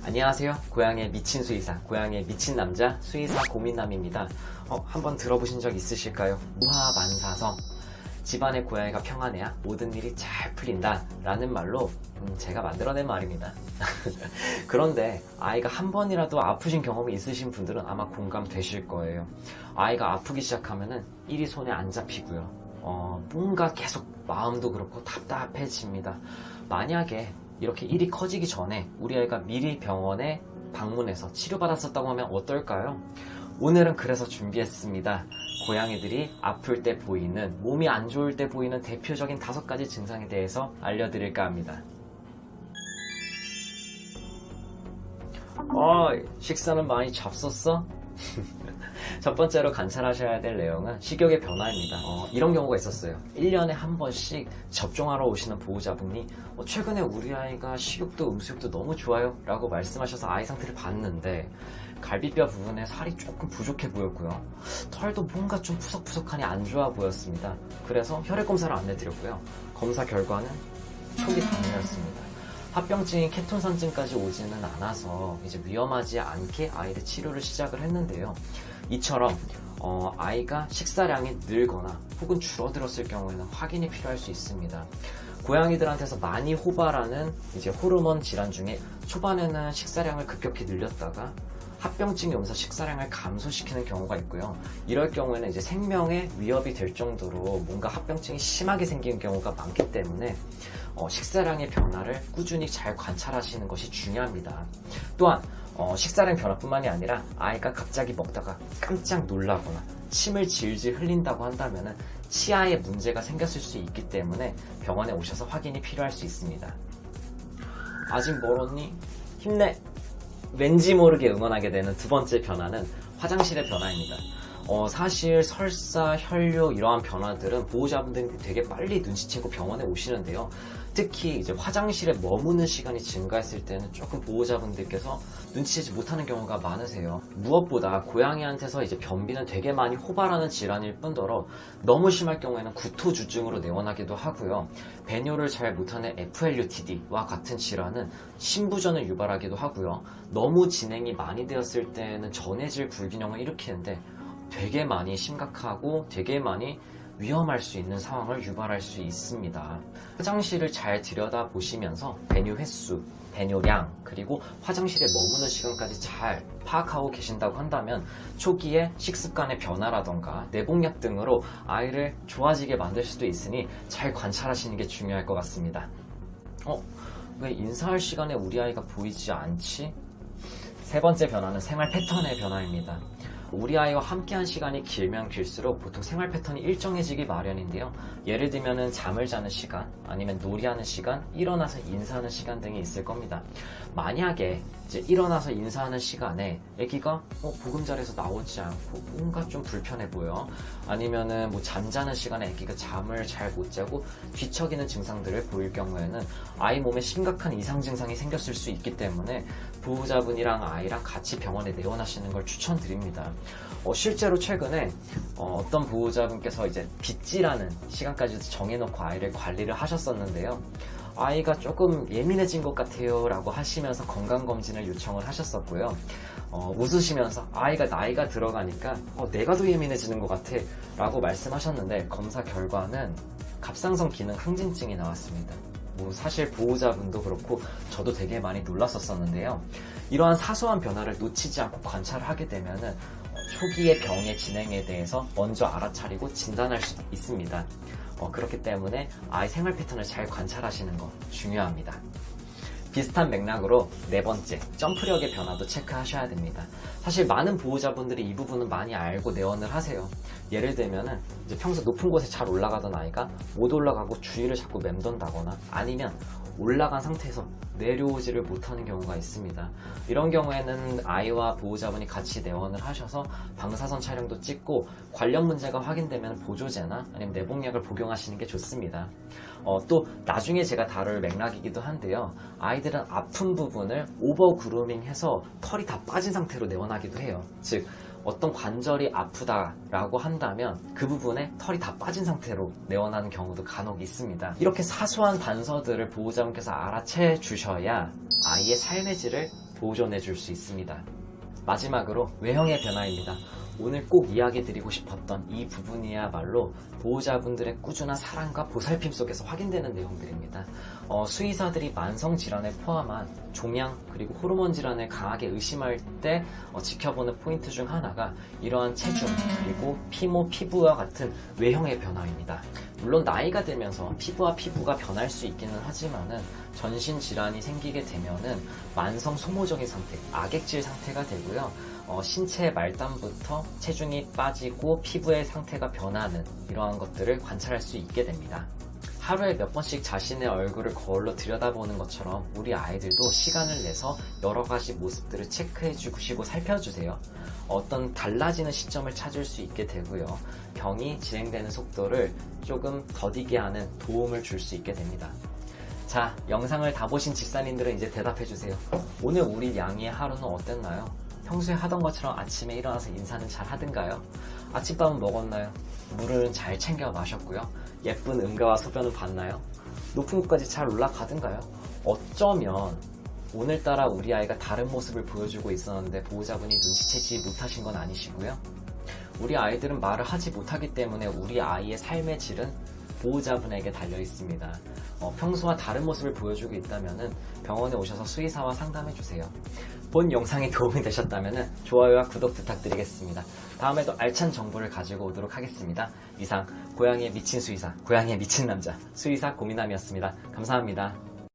안녕하세요. 고양이의 미친 수의사, 고양이의 미친 남자 수의사 고민남입니다. 한번 들어보신 적 있으실까요? 무하만사성. 집안의 고양이가 평안해야 모든 일이 잘 풀린다 라는 말로 제가 만들어낸 말입니다. 그런데 아이가 한 번이라도 아프신 경험이 있으신 분들은 아마 공감되실 거예요. 아이가 아프기 시작하면은 일이 손에 안 잡히고요. 뭔가 계속 마음도 그렇고 답답해집니다. 만약에 이렇게 일이 커지기 전에 우리 아이가 미리 병원에 방문해서 치료받았었다고 하면 어떨까요? 오늘은 그래서 준비했습니다. 고양이들이 아플 때 보이는, 몸이 안 좋을 때 보이는 대표적인 5가지 증상에 대해서 알려드릴까 합니다. 식사는 많이 잡섰어? 첫 번째로 관찰하셔야 될 내용은 식욕의 변화입니다. 이런 경우가 있었어요. 1년에 한 번씩 접종하러 오시는 보호자분이 최근에 우리 아이가 식욕도 음수욕도 너무 좋아요 라고 말씀하셔서 아이 상태를 봤는데 갈비뼈 부분에 살이 조금 부족해 보였고요. 털도 뭔가 좀 푸석푸석하니 안 좋아 보였습니다. 그래서 혈액 검사를 안내드렸고요. 검사 결과는 초기 당뇨였습니다. 합병증인 케톤산증까지 오지는 않아서 이제 위험하지 않게 아이를 치료를 시작을 했는데요. 이처럼 아이가 식사량이 늘거나 혹은 줄어들었을 경우에는 확인이 필요할 수 있습니다. 고양이들한테서 많이 호발하는 이제 호르몬 질환 중에 초반에는 식사량을 급격히 늘렸다가 합병증이 오면서 식사량을 감소시키는 경우가 있고요. 이럴 경우에는 이제 생명에 위협이 될 정도로 뭔가 합병증이 심하게 생기는 경우가 많기 때문에 식사량의 변화를 꾸준히 잘 관찰하시는 것이 중요합니다. 또한 식사량 변화뿐만이 아니라 아이가 갑자기 먹다가 깜짝 놀라거나 침을 질질 흘린다고 한다면 치아에 문제가 생겼을 수 있기 때문에 병원에 오셔서 확인이 필요할 수 있습니다. 아직 멀었니? 힘내! 왠지 모르게 응원하게 되는 두 번째 변화는 화장실의 변화입니다. 사실 설사, 혈뇨 이러한 변화들은 보호자분들이 되게 빨리 눈치채고 병원에 오시는데요. 특히 이제 화장실에 머무는 시간이 증가했을 때는 조금 보호자분들께서 눈치채지 못하는 경우가 많으세요. 무엇보다 고양이한테서 이제 변비는 되게 많이 호발하는 질환일 뿐더러 너무 심할 경우에는 구토주증으로 내원하기도 하고요. 배뇨를 잘 못하는 FLUTD와 같은 질환은 신부전을 유발하기도 하고요. 너무 진행이 많이 되었을 때는 전해질 불균형을 일으키는데 되게 많이 심각하고 되게 많이 위험할 수 있는 상황을 유발할 수 있습니다. 화장실을 잘 들여다보시면서 배뇨 횟수, 배뇨량, 그리고 화장실에 머무는 시간까지 잘 파악하고 계신다고 한다면 초기에 식습관의 변화라던가 내복약 등으로 아이를 좋아지게 만들 수도 있으니 잘 관찰하시는 게 중요할 것 같습니다. 왜 인사할 시간에 우리 아이가 보이지 않지? 세 번째 변화는 생활 패턴의 변화입니다. 우리 아이와 함께한 시간이 길면 길수록 보통 생활 패턴이 일정해지기 마련인데요. 예를 들면 잠을 자는 시간, 아니면 놀이하는 시간, 일어나서 인사하는 시간 등이 있을 겁니다. 만약에 이제 일어나서 인사하는 시간에 아기가 보금자리에서 나오지 않고 뭔가 좀 불편해 보여, 아니면은 잠자는 시간에 아기가 잠을 잘 못 자고 뒤척이는 증상들을 보일 경우에는 아이 몸에 심각한 이상 증상이 생겼을 수 있기 때문에 보호자분이랑 아이랑 같이 병원에 내원하시는 걸 추천드립니다. 실제로 최근에 어떤 보호자분께서 이제 빗질하는 시간까지 정해놓고 아이를 관리를 하셨었는데요. 아이가 조금 예민해진 것 같아요 라고 하시면서 건강검진을 요청을 하셨었고요. 웃으시면서 아이가 나이가 들어가니까 내가 더 예민해지는 것 같아 라고 말씀하셨는데 검사 결과는 갑상선 기능 항진증이 나왔습니다. 사실 보호자분도 그렇고 저도 되게 많이 놀랐었는데요. 이러한 사소한 변화를 놓치지 않고 관찰을 하게 되면 초기의 병의 진행에 대해서 먼저 알아차리고 진단할 수 있습니다. 그렇기 때문에 아이 생활 패턴을 잘 관찰하시는 거 중요합니다. 비슷한 맥락으로 네 번째, 점프력의 변화도 체크하셔야 됩니다. 사실 많은 보호자분들이 이 부분은 많이 알고 내원을 하세요. 예를 들면은 이제 평소 높은 곳에 잘 올라가던 아이가 못 올라가고 주위를 자꾸 맴돈다거나 아니면 올라간 상태에서 내려오지를 못하는 경우가 있습니다. 이런 경우에는 아이와 보호자분이 같이 내원을 하셔서 방사선 촬영도 찍고 관련 문제가 확인되면 보조제나 아니면 내복약을 복용하시는 게 좋습니다. 또 나중에 제가 다룰 맥락이기도 한데요. 아이들은 아픈 부분을 오버 그루밍해서 털이 다 빠진 상태로 내원하기도 해요. 즉 어떤 관절이 아프다라고 한다면 그 부분에 털이 다 빠진 상태로 내원하는 경우도 간혹 있습니다. 이렇게 사소한 단서들을 보호자분께서 알아채 주셔야 아이의 삶의 질을 보존해 줄 수 있습니다. 마지막으로 외형의 변화입니다. 오늘 꼭 이야기 드리고 싶었던 이 부분이야말로 보호자분들의 꾸준한 사랑과 보살핌 속에서 확인되는 내용들입니다. 수의사들이 만성 질환을 포함한 종양 그리고 호르몬 질환을 강하게 의심할 때 지켜보는 포인트 중 하나가 이러한 체중 그리고 피모, 피부와 같은 외형의 변화입니다. 물론 나이가 들면서 피부와 피부가 변할 수 있기는 하지만은 전신 질환이 생기게 되면은 만성 소모적인 상태, 악액질 상태가 되고요. 신체 말단부터 체중이 빠지고 피부의 상태가 변하는 이러한 것들을 관찰할 수 있게 됩니다. 하루에 몇 번씩 자신의 얼굴을 거울로 들여다보는 것처럼 우리 아이들도 시간을 내서 여러 가지 모습들을 체크해 주시고 살펴주세요. 어떤 달라지는 시점을 찾을 수 있게 되고요. 병이 진행되는 속도를 조금 더디게 하는 도움을 줄 수 있게 됩니다. 자, 영상을 다 보신 집사님들은 이제 대답해 주세요. 오늘 우리 양이의 하루는 어땠나요? 평소에 하던 것처럼 아침에 일어나서 인사는 잘 하던가요? 아침밥은 먹었나요? 물은 잘 챙겨 마셨고요. 예쁜 음가와 소변은 봤나요? 높은 곳까지 잘 올라가던가요? 어쩌면 오늘따라 우리 아이가 다른 모습을 보여주고 있었는데 보호자분이 눈치채지 못하신 건 아니시고요. 우리 아이들은 말을 하지 못하기 때문에 우리 아이의 삶의 질은 보호자분에게 달려 있습니다. 평소와 다른 모습을 보여주고 있다면 병원에 오셔서 수의사와 상담해 주세요. 본 영상이 도움이 되셨다면 좋아요와 구독 부탁드리겠습니다. 다음에도 알찬 정보를 가지고 오도록 하겠습니다. 이상 고양이에 미친 수의사, 고양이에 미친 남자, 수의사 고민남이었습니다. 감사합니다.